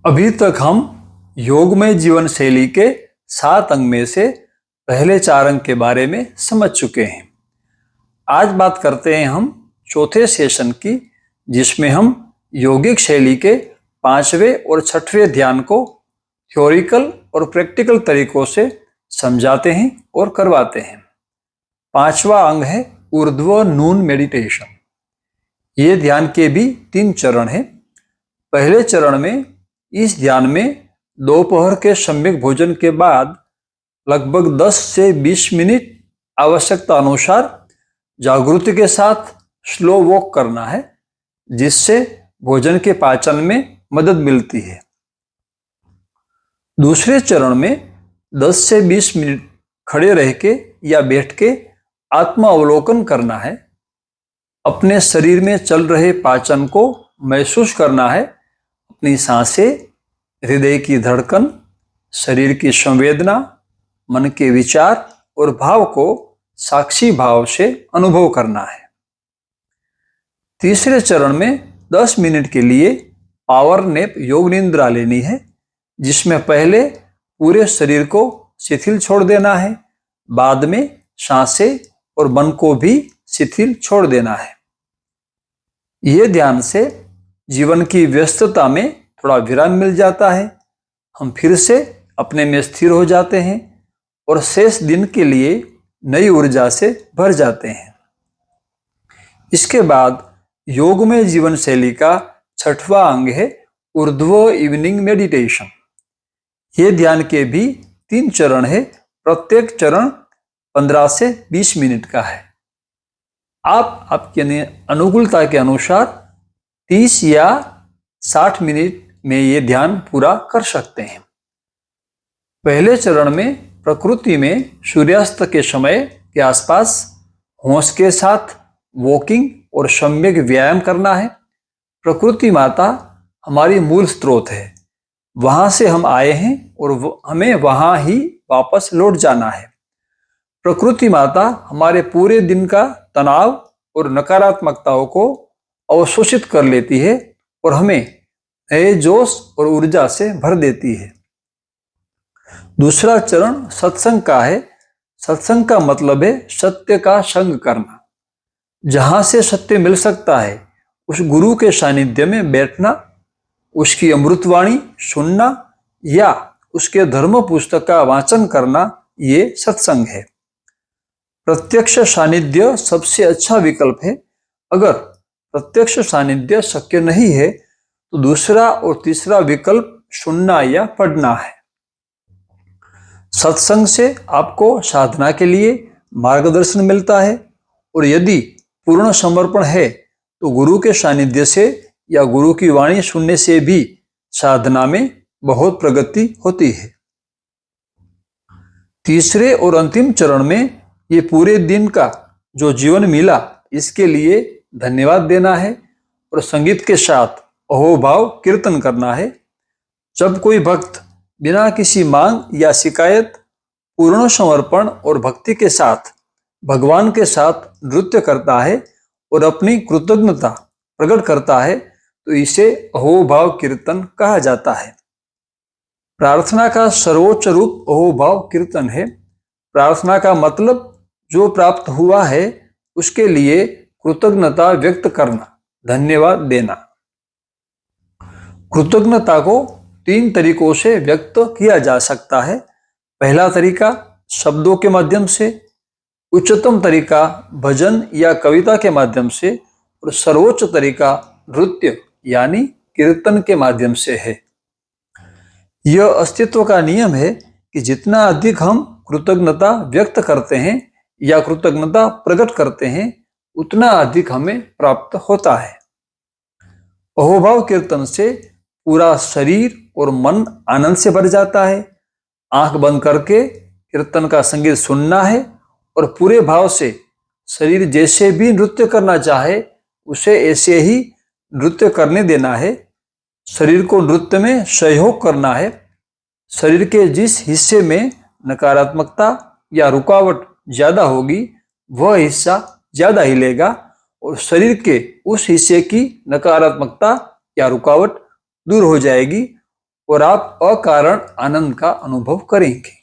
अभी तक हम योगमय जीवन शैली के 7 अंग में से पहले 4 अंग के बारे में समझ चुके हैं। आज बात करते हैं हम चौथे सेशन की, जिसमें हम योगिक शैली के 5वें और 6वें ध्यान को थ्योरिकल और प्रैक्टिकल तरीकों से समझाते हैं और करवाते हैं। 5वां अंग है ऊर्ध्व नून मेडिटेशन। ये ध्यान के भी 3 चरण हैं। पहले चरण में इस ध्यान में दोपहर के सम्यक भोजन के बाद लगभग 10 से 20 मिनट आवश्यकता अनुसार जागृति के साथ स्लो वॉक करना है, जिससे भोजन के पाचन में मदद मिलती है। दूसरे चरण में 10 से 20 मिनट खड़े रह के या बैठ के आत्मा अवलोकन करना है। अपने शरीर में चल रहे पाचन को महसूस करना है। अपनी सांसें, हृदय की धड़कन, शरीर की संवेदना, मन के विचार और भाव को साक्षी भाव से अनुभव करना है। तीसरे चरण में 10 मिनट के लिए पावर नैप योग निद्रा लेनी है, जिसमें पहले पूरे शरीर को शिथिल छोड़ देना है, बाद में सांसें और मन को भी शिथिल छोड़ देना है। ये ध्यान से जीवन की व्यस्तता में थोड़ा विराम मिल जाता है। हम फिर से अपने में स्थिर हो जाते हैं और शेष दिन के लिए नई ऊर्जा से भर जाते हैं। इसके बाद योगमय जीवन शैली का 6वां अंग है ऊर्ध्व इवनिंग मेडिटेशन। ये ध्यान के भी 3 चरण है। प्रत्येक चरण 15 से 20 मिनट का है। आप आपके अनुकूलता के अनुसार 30 या 60 मिनट में ये ध्यान पूरा कर सकते हैं। पहले चरण में प्रकृति में सूर्यास्त के समय के आसपास होश के साथ वॉकिंग और सम्यक व्यायाम करना है। प्रकृति माता हमारी मूल स्रोत है। वहां से हम आए हैं और हमें वहां ही वापस लौट जाना है। प्रकृति माता हमारे पूरे दिन का तनाव और नकारात्मकताओं को अवशोषित कर लेती है और हमें नए जोश और ऊर्जा से भर देती है। दूसरा चरण सत्संग का है। सत्संग का मतलब है सत्य का संग करना। जहां से सत्य मिल सकता है उस गुरु के सानिध्य में बैठना, उसकी अमृतवाणी सुनना या उसके धर्म पुस्तक का वाचन करना, ये सत्संग है। प्रत्यक्ष सानिध्य सबसे अच्छा विकल्प है। अगर प्रत्यक्ष सानिध्य शक्य नहीं है तो दूसरा और तीसरा विकल्प सुनना या पढ़ना है। सत्संग से आपको साधना के लिए मार्गदर्शन मिलता है और यदि पूर्ण समर्पण है तो गुरु के सानिध्य से या गुरु की वाणी सुनने से भी साधना में बहुत प्रगति होती है। तीसरे और अंतिम चरण में ये पूरे दिन का जो जीवन मिला इसके लिए धन्यवाद देना है और संगीत के साथ अहोभाव कीर्तन करना है। जब कोई भक्त बिना किसी मांग या शिकायत पूर्ण समर्पण और भक्ति के साथ भगवान के साथ नृत्य करता है और अपनी कृतज्ञता प्रकट करता है तो इसे अहोभाव कीर्तन कहा जाता है। प्रार्थना का सर्वोच्च रूप अहोभाव कीर्तन है। प्रार्थना का मतलब जो प्राप्त हुआ है उसके लिए कृतज्ञता व्यक्त करना, धन्यवाद देना। कृतज्ञता को 3 तरीकों से व्यक्त किया जा सकता है। पहला तरीका शब्दों के माध्यम से, उच्चतम तरीका भजन या कविता के माध्यम से और सर्वोच्च तरीका नृत्य यानी कीर्तन के माध्यम से है। यह अस्तित्व का नियम है कि जितना अधिक हम कृतज्ञता व्यक्त करते हैं या कृतज्ञता प्रकट करते हैं उतना अधिक हमें प्राप्त होता है। अहोभाव कीर्तन से पूरा शरीर और मन आनंद से भर जाता है। आंख बंद करके कीर्तन का संगीत सुनना है और पूरे भाव से शरीर जैसे भी नृत्य करना चाहे उसे ऐसे ही नृत्य करने देना है। शरीर को नृत्य में सहयोग करना है। शरीर के जिस हिस्से में नकारात्मकता या रुकावट ज्यादा होगी वह हिस्सा ज्यादा हिलेगा और शरीर के उस हिस्से की नकारात्मकता या रुकावट दूर हो जाएगी और आप अकारण आनंद का अनुभव करेंगे।